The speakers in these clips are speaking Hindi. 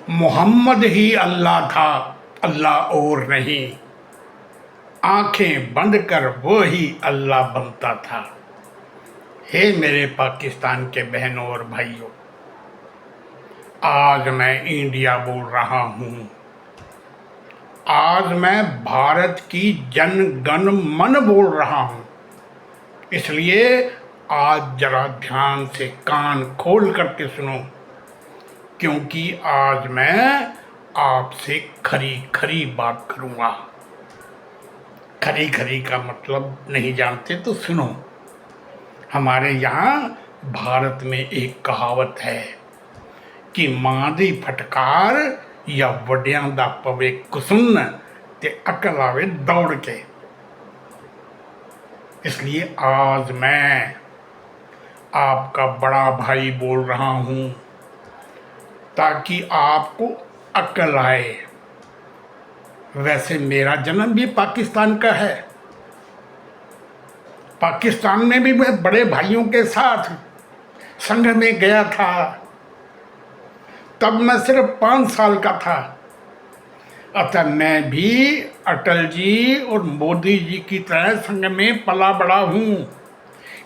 मोहम्मद ही अल्लाह था, अल्लाह और नहीं। आंखें बंद कर वो ही अल्लाह बनता था। हे मेरे पाकिस्तान के बहनों और भाइयों, आज मैं इंडिया बोल रहा हूँ। आज मैं भारत की जन गण मन बोल रहा हूँ। इसलिए आज जरा ध्यान से कान खोल करके सुनो, क्योंकि आज मैं आपसे खरी खरी बात करूँगा। खरी खरी का मतलब नहीं जानते तो सुनो। हमारे यहाँ भारत में एक कहावत है कि मां दी फटकार या वड्डियां दा पवे कुसुन ते अकल आवे दौड़ के। इसलिए आज मैं आपका बड़ा भाई बोल रहा हूँ, ताकि आपको अकल आए। वैसे मेरा जन्म भी पाकिस्तान का है। पाकिस्तान में भी मैं बड़े भाइयों के साथ संघ में गया था। तब मैं सिर्फ 5 साल का था। अतः मैं भी अटल जी और मोदी जी की तरह संघ में पला बड़ा हूँ।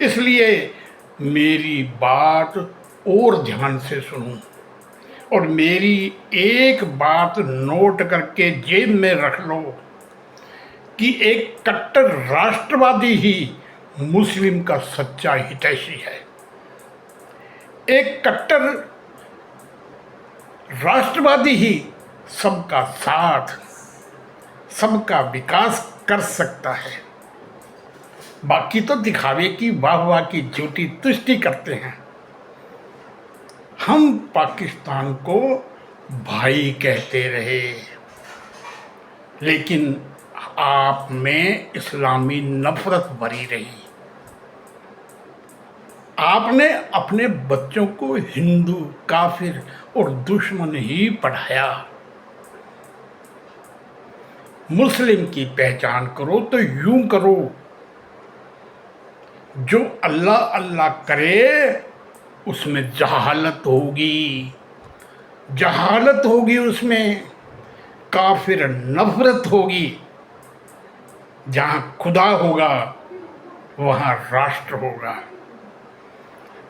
इसलिए मेरी बात और ध्यान से सुनो और मेरी एक बात नोट करके जेब में रख लो कि एक कट्टर राष्ट्रवादी ही मुस्लिम का सच्चा हितैषी है। एक कट्टर राष्ट्रवादी ही सबका साथ, सबका विकास कर सकता है। बाकी तो दिखावे की वाह वाह की झूठी तुष्टि करते हैं। हम पाकिस्तान को भाई कहते रहे, लेकिन आप में इस्लामी नफरत भरी रही। आपने अपने बच्चों को हिंदू, काफिर और दुश्मन ही पढ़ाया। मुस्लिम की पहचान करो तो यूं करो, जो अल्लाह अल्लाह करे उसमें जहालत होगी, जहालत होगी, उसमें काफिर नफरत होगी। जहां खुदा होगा वहां राष्ट्र होगा,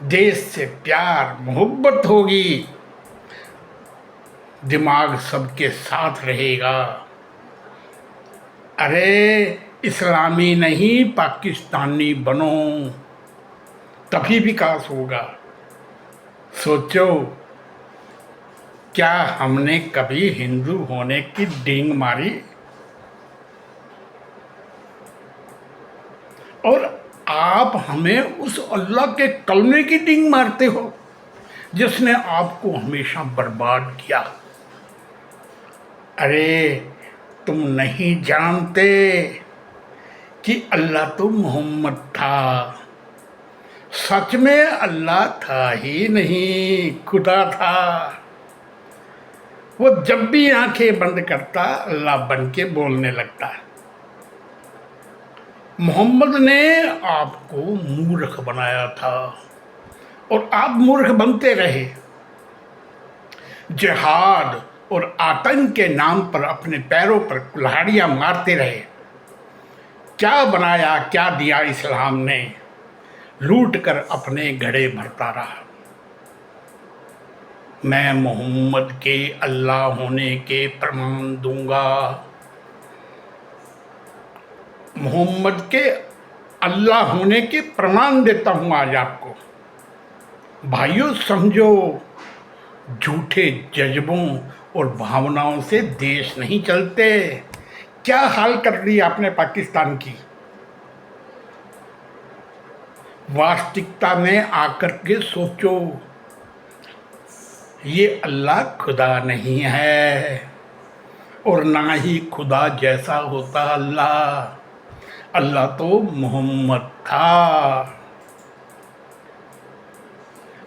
देश से प्यार मोहब्बत होगी, दिमाग सबके साथ रहेगा। अरे इस्लामी नहीं पाकिस्तानी बनो, तभी विकास होगा। सोचो, क्या हमने कभी हिंदू होने की डींग मारी? और आप हमें उस अल्लाह के कलमे की डींग मारते हो जिसने आपको हमेशा बर्बाद किया। अरे तुम नहीं जानते कि अल्लाह तो मोहम्मद था। सच में अल्लाह था ही नहीं, खुदा था। वो जब भी आंखें बंद करता अल्लाह बन के बोलने लगता। मोहम्मद ने आपको मूर्ख बनाया था और आप मूर्ख बनते रहे। जिहाद और आतंक के नाम पर अपने पैरों पर कुल्हाड़ियां मारते रहे। क्या बनाया, क्या दिया इस्लाम ने? लूट कर अपने घड़े भरता रहा। मैं मोहम्मद के अल्लाह होने के प्रमाण दूंगा। मोहम्मद के अल्लाह होने के प्रमाण देता हूं आज आपको। भाइयों समझो, झूठे जज्बों और भावनाओं से देश नहीं चलते। क्या हाल कर दी आपने पाकिस्तान की। वास्तविकता में आकर के सोचो, ये अल्लाह खुदा नहीं है और ना ही खुदा जैसा होता अल्लाह। अल्लाह तो मोहम्मद था।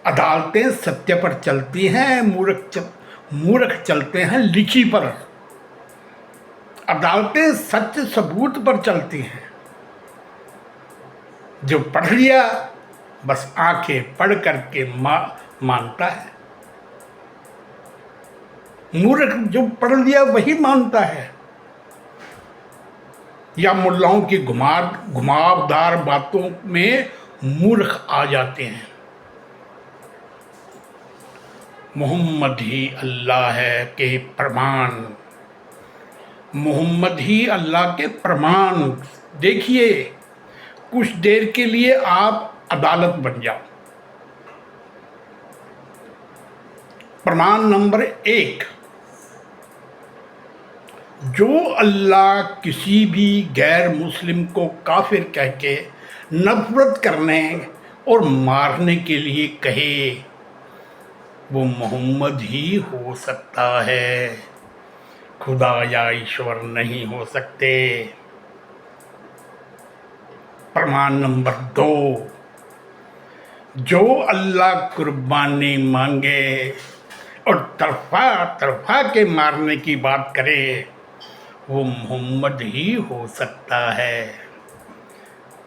अदालतें सत्य पर चलती हैं, मूर्ख चलते हैं लिखी पर। अदालतें सत्य सबूत पर चलती हैं। जो पढ़ लिया बस आंखें पढ़ करके मानता है। मूर्ख जो पढ़ लिया वही मानता है, या मुल्लाओं की घुमावदार बातों में मूर्ख आ जाते हैं। मोहम्मद ही अल्लाह है के प्रमाण, मोहम्मद ही अल्लाह के प्रमाण। देखिए, कुछ देर के लिए आप अदालत बन जाओ। प्रमाण नंबर 1, जो अल्लाह किसी भी गैर मुस्लिम को काफिर कह के नफरत करने और मारने के लिए कहे, वो मोहम्मद ही हो सकता है, खुदा या ईश्वर नहीं हो सकते। प्रमाण नंबर 2, जो अल्लाह कुर्बानी मांगे और तरफा के मारने की बात करे, वो मोहम्मद ही हो सकता है,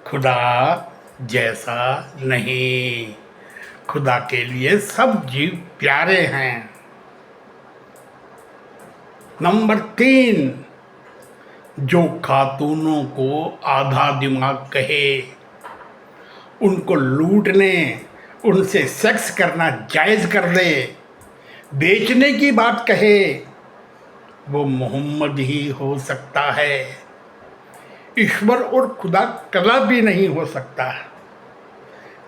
खुदा जैसा नहीं। खुदा के लिए सब जीव प्यारे हैं। नंबर 3, जो खातूनों को आधा दिमाग कहे, उनको लूटने, उनसे सेक्स करना जायज़ कर दे, बेचने की बात कहे, वो मोहम्मद ही हो सकता है, ईश्वर और खुदा कला भी नहीं हो सकता।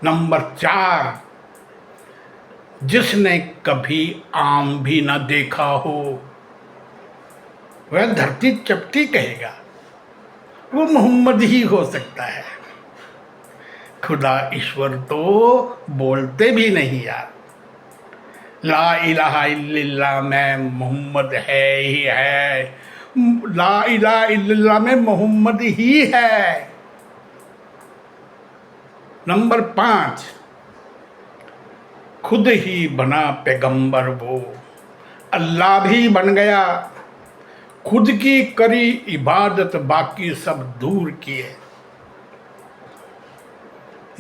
नंबर 4, जिसने कभी आम भी ना देखा हो, वह धरती चपटी कहेगा, वो मोहम्मद ही हो सकता है। खुदा ईश्वर तो बोलते भी नहीं यार। ला इलाहा इल्लल्लाह में मोहम्मद है ही है, ला इलाहा इल्लल्लाह में मोहम्मद ही है। नंबर 5, खुद ही बना पैगंबर वो, अल्लाह भी बन गया, खुद की करी इबादत बाकी सब दूर किए।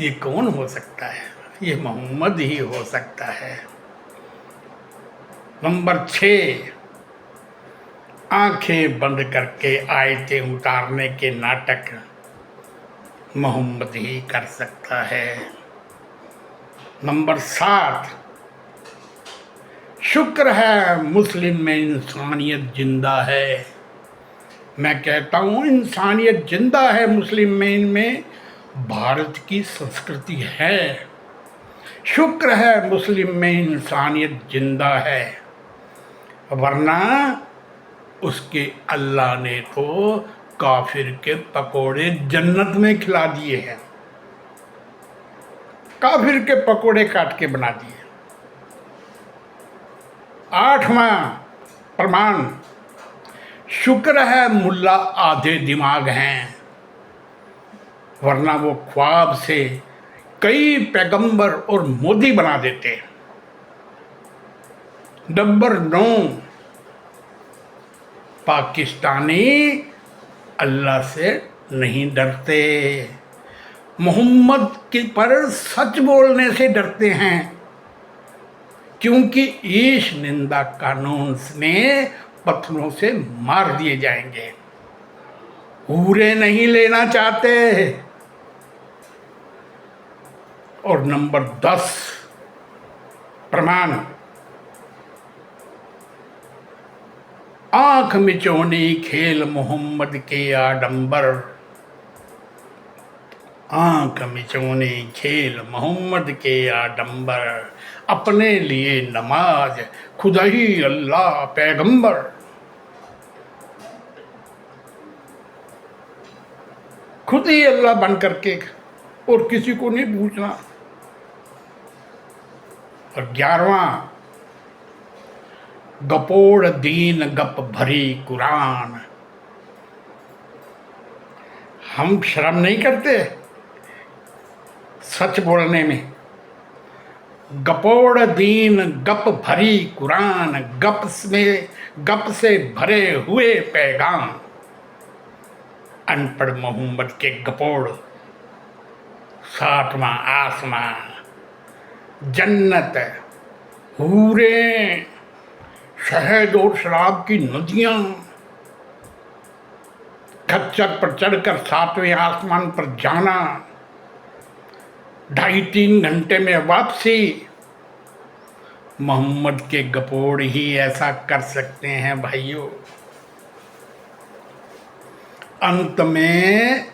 ये कौन हो सकता है? ये मोहम्मद ही हो सकता है। नंबर 6, आंखें बंद करके आयतें उतारने के नाटक मोहम्मद ही कर सकता है। नंबर 7, शुक्र है मुस्लिम में इंसानियत जिंदा है। मैं कहता हूँ इंसानियत जिंदा है मुस्लिम में, इनमें भारत की संस्कृति है। शुक्र है मुस्लिम में इंसानियत जिंदा है, वरना उसके अल्लाह ने तो काफिर के पकोड़े जन्नत में खिला दिए हैं, काफिर के पकोड़े काट के बना दिए। 8वां प्रमाण, शुक्र है मुल्ला आधे दिमाग हैं, वरना वो ख्वाब से कई पैगंबर और मोदी बना देते। नंबर 9, पाकिस्तानी अल्लाह से नहीं डरते, मोहम्मद के पर सच बोलने से डरते हैं, क्योंकि ईश निंदा कानून में पत्थरों से मार दिए जाएंगे। हूरे नहीं लेना चाहते। और नंबर 10 प्रमाण, आंख मिचौनी खेल मोहम्मद के आडंबर, आंख मिचौनी खेल मोहम्मद के आडंबर, अपने लिए नमाज खुदा ही अल्लाह पैगंबर। खुद ही अल्लाह बन करके और किसी को नहीं पूछना। और 11वां, गपोड़ दीन गप भरी कुरान, हम शर्म नहीं करते सच बोलने में। गपोड़ दीन गप भरी कुरान, गप से भरे हुए पैगाम, अनपढ़ मोहम्मद के गपोड़। 7वां आसमां, जन्नत, हूरे, शहद और शराब की नदियां, खच्चर पर चढ़कर 7वें आसमान पर जाना, 2.5-3 घंटे में वापसी। मोहम्मद के गपोड़ ही ऐसा कर सकते हैं भाइयों। अंत में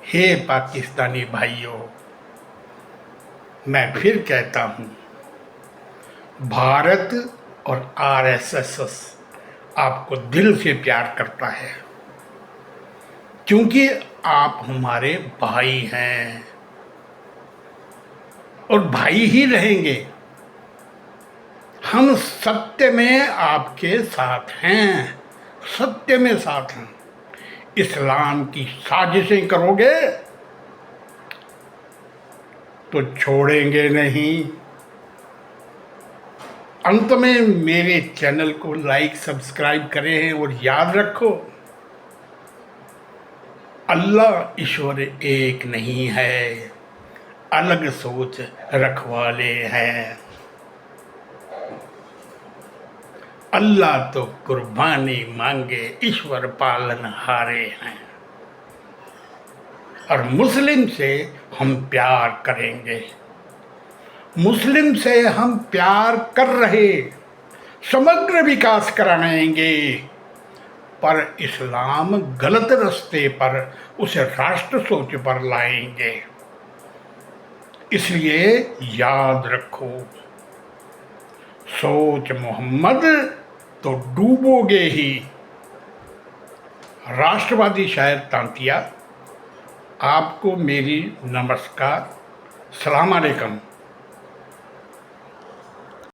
हे पाकिस्तानी भाइयों, मैं फिर कहता हूं, भारत और आरएसएस आपको दिल से प्यार करता है, क्योंकि आप हमारे भाई हैं और भाई ही रहेंगे। हम सत्य में आपके साथ हैं, सत्य में साथ हैं। इस्लाम की साजिशें करोगे तो छोड़ेंगे नहीं। अंत में मेरे चैनल को लाइक सब्सक्राइब करें और याद रखो, अल्लाह ईश्वर एक नहीं है, अलग सोच रखवाले हैं। अल्लाह तो कुर्बानी मांगे, ईश्वर पालनहारे हैं। और मुस्लिम से हम प्यार करेंगे, मुस्लिम से हम प्यार कर रहे, समग्र विकास कराएंगे। पर इस्लाम गलत रास्ते पर, उसे राष्ट्र सोच पर लाएंगे। इसलिए याद रखो, सोच मोहम्मद तो डूबोगे ही। राष्ट्रवादी शायर तांतिया, आपको मेरी नमस्कार, सलाम अलैकुम।